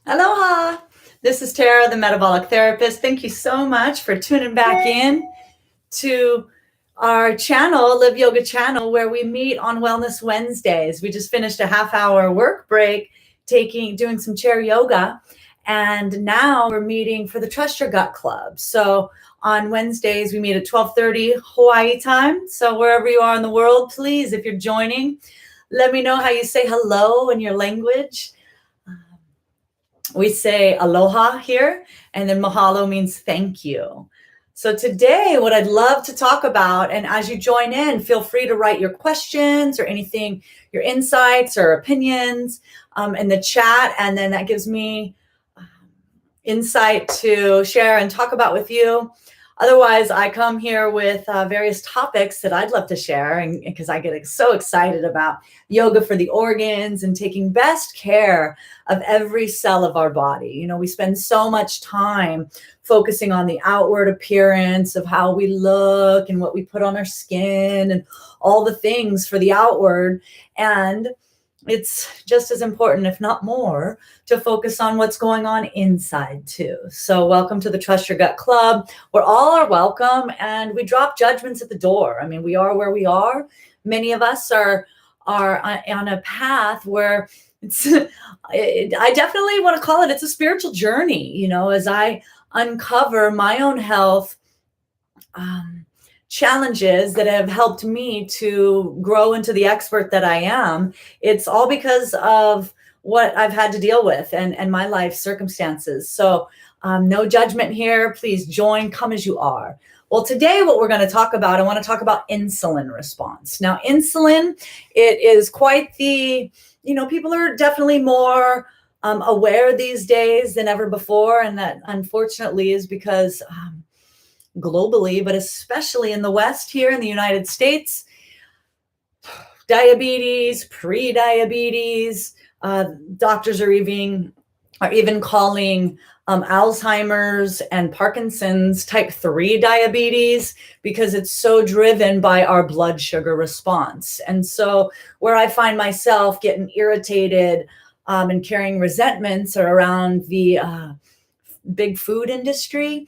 Aloha! This is Tara, the metabolic therapist. Thank you so much for tuning back in to our channel, Live Yoga channel, where we meet on Wellness Wednesdays. We just finished a half-hour work break, doing some chair yoga, and now we're meeting for the Trust Your Gut Club. So on Wednesdays, we meet at 12:30 Hawaii time. So wherever you are in the world, please, if you're joining, let me know how you say hello in your language. We say aloha here, and then mahalo means thank you. So today, what I'd love to talk about, and as you join in, feel free to write your questions or anything, your insights or opinions in the chat, and then that gives me insight to share and talk about with you. Otherwise, I come here with various topics that I'd love to share, and because I get so excited about yoga for the organs and taking best care of every cell of our body. You know, we spend so much time focusing on the outward appearance of how we look and what we put on our skin and all the things for the outward. And it's just as important, if not more, to focus on what's going on inside too. So welcome to the Trust Your Gut Club, where all are welcome and we drop judgments at the door. I mean, we are where we are. Many of us are on a path where I definitely want to call it's a spiritual journey, you know, as I uncover my own health challenges that have helped me to grow into the expert that I am. It's all because of what I've had to deal with and my life circumstances. So no judgment here. Please join, come as you are. Well, today what we're going to talk about, I want to talk about insulin response. Now, insulin, it is quite the, you know, people are definitely more aware these days than ever before. And that unfortunately is because globally, but especially in the West here in the United States, diabetes, pre-diabetes, doctors are even calling Alzheimer's and Parkinson's type 3 diabetes because it's so driven by our blood sugar response. And so where I find myself getting irritated and carrying resentments are around the big food industry.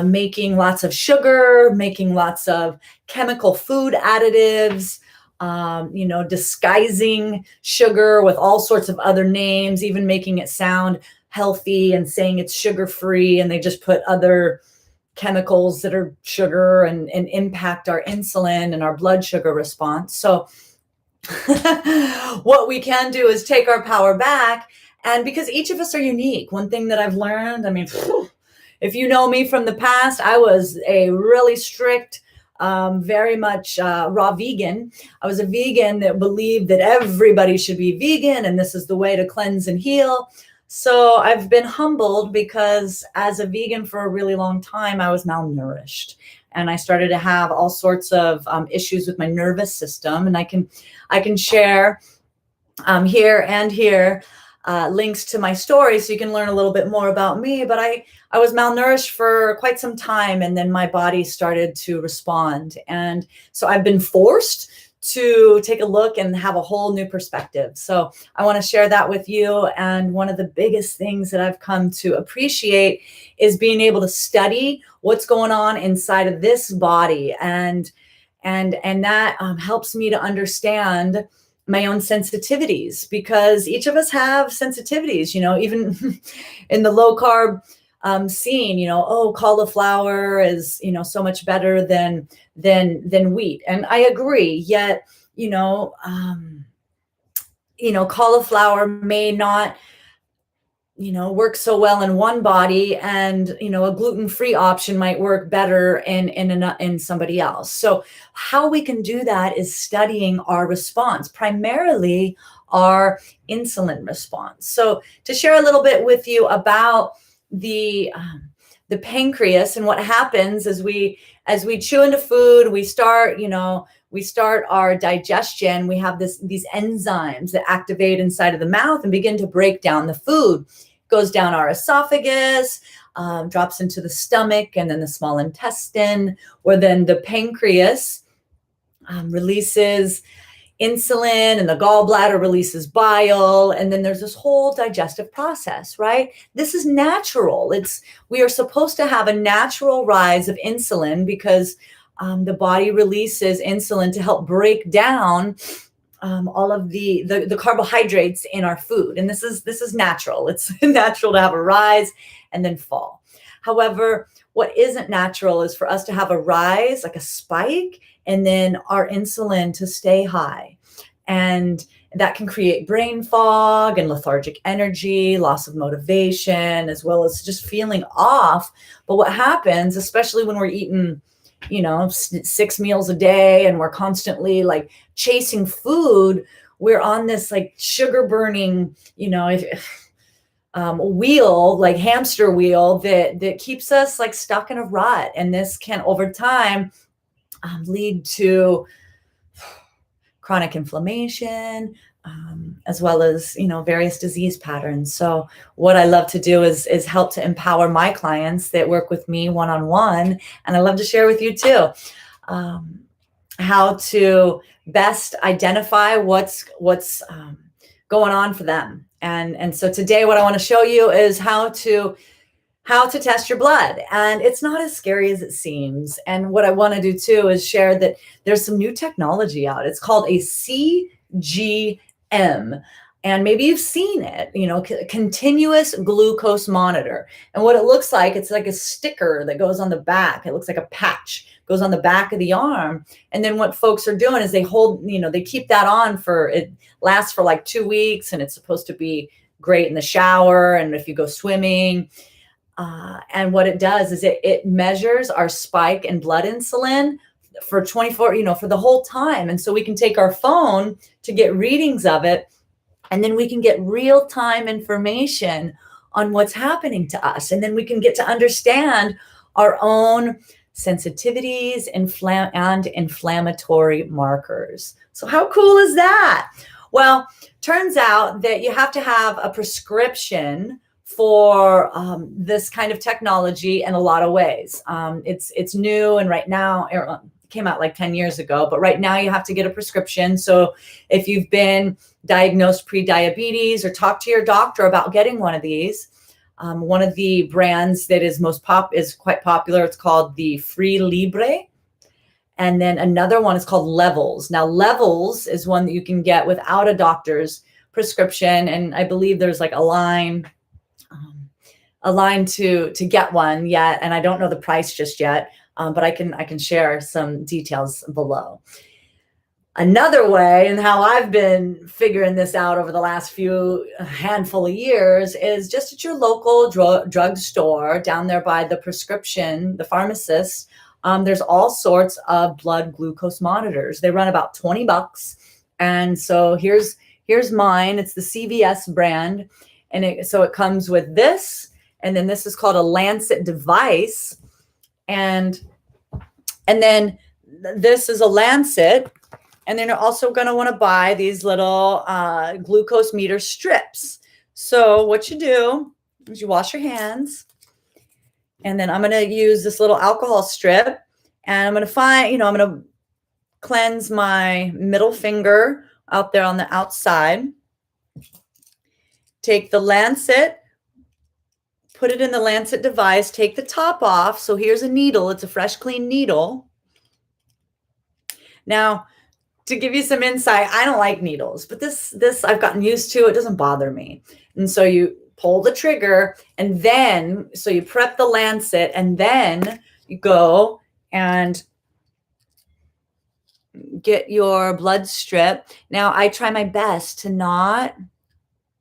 Making lots of sugar, making lots of chemical food additives, you know, disguising sugar with all sorts of other names, even making it sound healthy and saying it's sugar-free, and they just put other chemicals that are sugar and impact our insulin and our blood sugar response. So what we can do is take our power back, and because each of us are unique, one thing that I've learned, I mean, if you know me from the past, I was a really strict, very much raw vegan. I was a vegan that believed that everybody should be vegan and this is the way to cleanse and heal. So I've been humbled because as a vegan for a really long time, I was malnourished. And I started to have all sorts of issues with my nervous system. And I can share here links to my story so you can learn a little bit more about me. But I was malnourished for quite some time, and then my body started to respond. And so I've been forced to take a look and have a whole new perspective. So I want to share that with you. And one of the biggest things that I've come to appreciate is being able to study what's going on inside of this body. And that helps me to understand my own sensitivities, because each of us have sensitivities, you know, even in the low carb scene, you know, oh, cauliflower is, you know, so much better than wheat. And I agree, yet, cauliflower may not, you know, work so well in one body, and, you know, a gluten-free option might work better in somebody else. So how we can do that is studying our response, primarily our insulin response. So to share a little bit with you about the pancreas and what happens as we chew into food, we start our digestion. We have these enzymes that activate inside of the mouth and begin to break down the food. It goes down our esophagus, drops into the stomach and then the small intestine, where then the pancreas releases insulin, and the gallbladder releases bile, and then there's this whole digestive process, right? This is natural. We are supposed to have a natural rise of insulin because the body releases insulin to help break down all of the carbohydrates in our food. And this is natural. It's natural to have a rise and then fall. However, what isn't natural is for us to have a rise, like a spike, and then our insulin to stay high. And that can create brain fog and lethargic energy, loss of motivation, as well as just feeling off. But what happens, especially when we're eating 6 meals a day and we're constantly like chasing food, we're on this like sugar burning, wheel, like hamster wheel that keeps us like stuck in a rut. And this can over time lead to chronic inflammation, as well as, various disease patterns. So what I love to do is help to empower my clients that work with me one-on-one. And I love to share with you too, how to best identify what's going on for them. And so today what I want to show you is how to test your blood. And it's not as scary as it seems. And what I want to do too is share that there's some new technology out. It's called a CGM. And maybe you've seen it, continuous glucose monitor. And what it looks like, it's like a sticker that goes on the back. It looks like a patch goes on the back of the arm. And then what folks are doing is they hold, they keep that on it lasts for like 2 weeks, and it's supposed to be great in the shower and if you go swimming. And what it does is it measures our spike in blood insulin for 24, for the whole time. And so we can take our phone to get readings of it, and then we can get real-time information on what's happening to us. And then we can get to understand our own sensitivities and inflammatory markers. So how cool is that? Well, turns out that you have to have a prescription for this kind of technology in a lot of ways. It's new, and right now, it came out like 10 years ago, but right now you have to get a prescription. So if you've been diagnosed pre-diabetes or talk to your doctor about getting one of these, one of the brands that is is quite popular, it's called the Free Libre. And then another one is called Levels. Now, Levels is one that you can get without a doctor's prescription. And I believe there's like a line to get one yet. And I don't know the price just yet, but I can share some details below. Another way, and how I've been figuring this out over the last handful of years, is just at your local drug store down there by the pharmacist. There's all sorts of blood glucose monitors. They run about $20. And so here's mine. It's the CVS brand. And so it comes with this, and then this is called a Lancet device. And then this is a Lancet. And then you're also going to want to buy these little glucose meter strips. So what you do is you wash your hands. And then I'm going to use this little alcohol strip. And I'm going to cleanse my middle finger out there on the outside. Take the Lancet, put it in the Lancet device, take the top off. So here's a needle. It's a fresh, clean needle. Now, to give you some insight, I don't like needles, but this I've gotten used to. It doesn't bother me. And so you pull the trigger, and then, so you prep the Lancet, and then you go and get your blood strip. Now, I try my best to not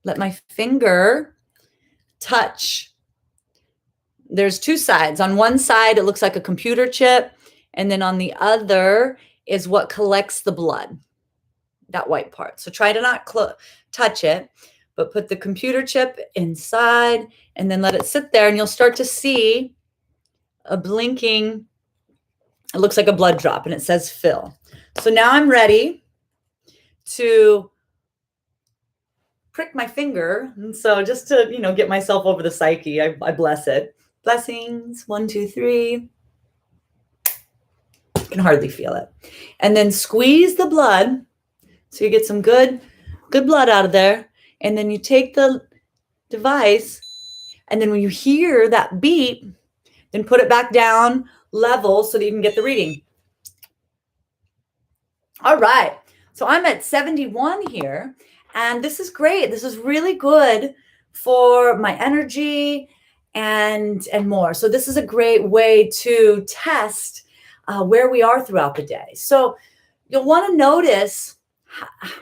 let my finger touch. There's two sides. On one side, it looks like a computer chip, and then on the other is what collects the blood, that white part. So try to not touch it, but put the computer chip inside and then let it sit there, and you'll start to see a blinking, it looks like a blood drop, and it says fill. So now I'm ready to prick my finger. And so just to, get myself over the psyche, I bless it. Blessings, 1, 2, 3. Can hardly feel it. And then squeeze the blood So you get some good blood out of there. And then you take the device, and then when you hear that beep, then put it back down level so that you can get the reading. All right. So I'm at 71 here, and this is great. This is really good for my energy and more. So this is a great way to test where we are throughout the day. So you'll want to notice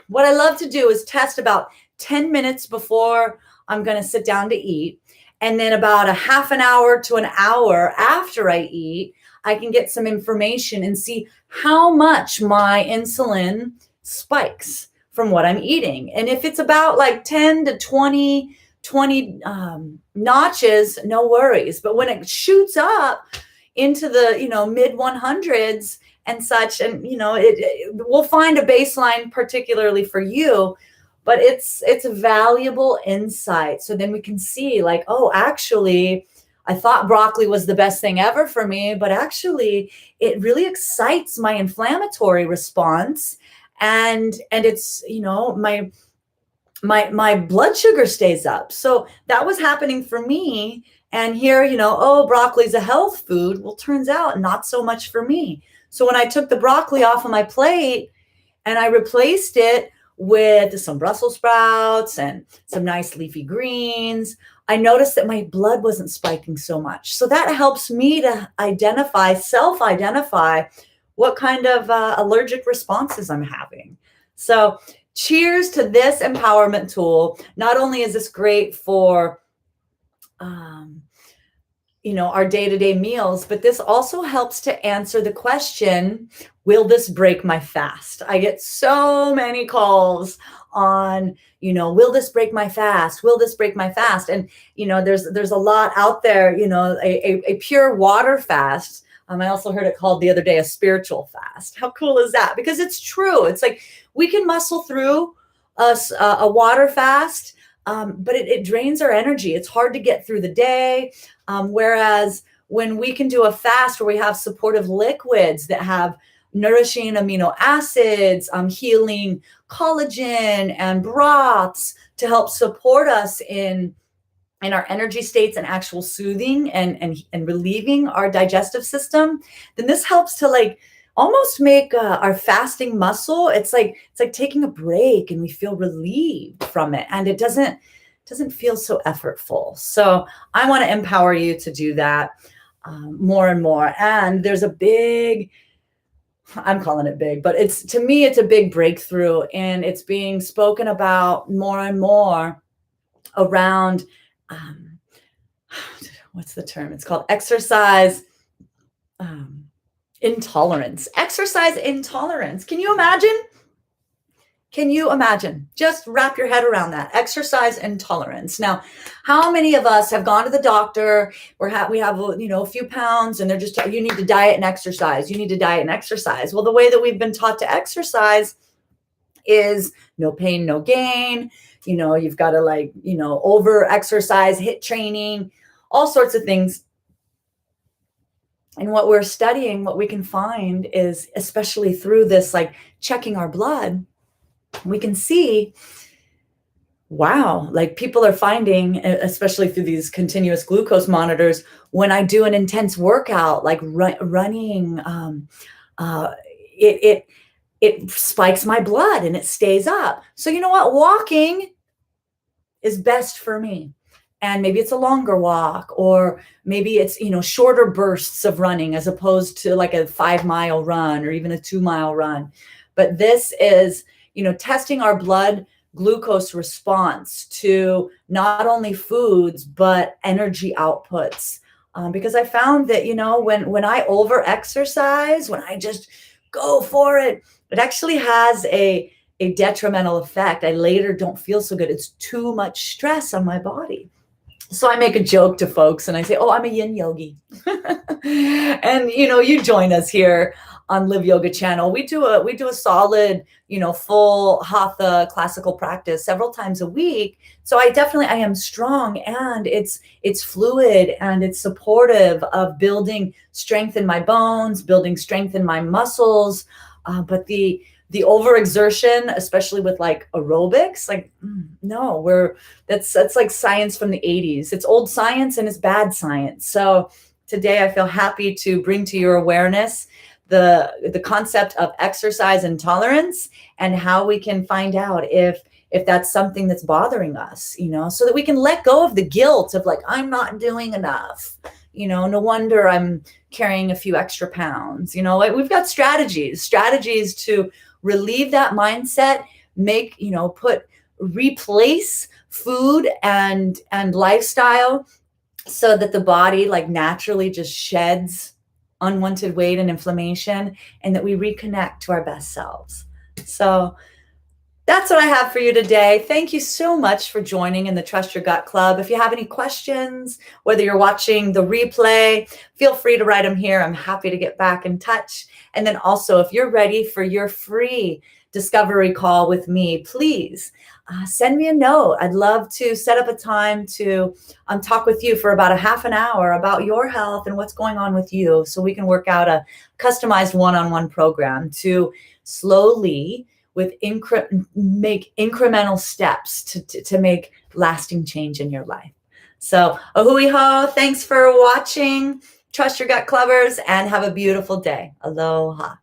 what I love to do is test about 10 minutes before I'm going to sit down to eat. And then about a half an hour to an hour after I eat, I can get some information and see how much my insulin spikes from what I'm eating. And if it's about like 10 to 20 notches, no worries. But when it shoots up into the, mid 100s and such, and, we'll find a baseline particularly for you, but it's a valuable insight. So then we can see like, oh, actually, I thought broccoli was the best thing ever for me, but actually it really excites my inflammatory response. And it's, my blood sugar stays up. So that was happening for me. And here, oh, broccoli's a health food. Well, turns out not so much for me. So when I took the broccoli off of my plate and I replaced it with some Brussels sprouts and some nice leafy greens, I noticed that my blood wasn't spiking so much. So that helps me to self-identify what kind of allergic responses I'm having. So cheers to this empowerment tool. Not only is this great for our day-to-day meals, but this also helps to answer the question, will this break my fast? I get so many calls on, will this break my fast? Will this break my fast? And, there's a lot out there, a pure water fast. I also heard it called the other day a spiritual fast. How cool is that? Because it's true. It's like we can muscle through a water fast, but it drains our energy. It's hard to get through the day. Whereas when we can do a fast where we have supportive liquids that have nourishing amino acids, healing collagen and broths to help support us in our energy states and actual soothing and relieving our digestive system, then this helps to like almost make our fasting muscle. It's like taking a break, and we feel relieved from it, and it doesn't feel so effortful. So I want to empower you to do that more and more. And there's a big, I'm calling it big, but to me, it's a big breakthrough, and it's being spoken about more and more around, what's the term? It's called exercise intolerance. Exercise intolerance. Can you imagine? Just wrap your head around that. Exercise intolerance. Now, how many of us have gone to the doctor or we have a few pounds, and they're just, you need to diet and exercise. You need to diet and exercise. Well, the way that we've been taught to exercise is no pain, no gain. You've got to over exercise, HIIT training, all sorts of things. And what we're studying, what we can find is, especially through this, like checking our blood, we can see, wow, like people are finding, especially through these continuous glucose monitors, when I do an intense workout, like running, it spikes my blood and it stays up. So you know what? Walking is best for me. And maybe it's a longer walk, or maybe it's, shorter bursts of running as opposed to like a 5-mile run or even a 2-mile run. But this is, testing our blood glucose response to not only foods, but energy outputs. Because I found that, when I over exercise, when I just go for it, it actually has a detrimental effect. I later don't feel so good. It's too much stress on my body. So I make a joke to folks and I say, oh, I'm a yin yogi. And, you join us here on Live Yoga channel. We do a solid, full hatha classical practice several times a week. So I am strong, and it's fluid, and it's supportive of building strength in my bones, building strength in my muscles. But the the overexertion, especially with like aerobics, like no, that's like science from the 80s. It's old science and it's bad science. So today I feel happy to bring to your awareness the concept of exercise intolerance and how we can find out if that's something that's bothering us, so that we can let go of the guilt of like, I'm not doing enough. No wonder I'm carrying a few extra pounds. We've got strategies to relieve that mindset, replace food and lifestyle so that the body like naturally just sheds unwanted weight and inflammation, and that we reconnect to our best selves. So that's what I have for you today. Thank you so much for joining in the Trust Your Gut Club. If you have any questions, whether you're watching the replay, feel free to write them here. I'm happy to get back in touch. And then also, if you're ready for your free discovery call with me, please send me a note. I'd love to set up a time to talk with you for about a half an hour about your health and what's going on with you, so we can work out a customized one-on-one program to slowly make incremental steps to make lasting change in your life. So a hui ho, thanks for watching Trust Your Gut Clubbers, and have a beautiful day. Aloha.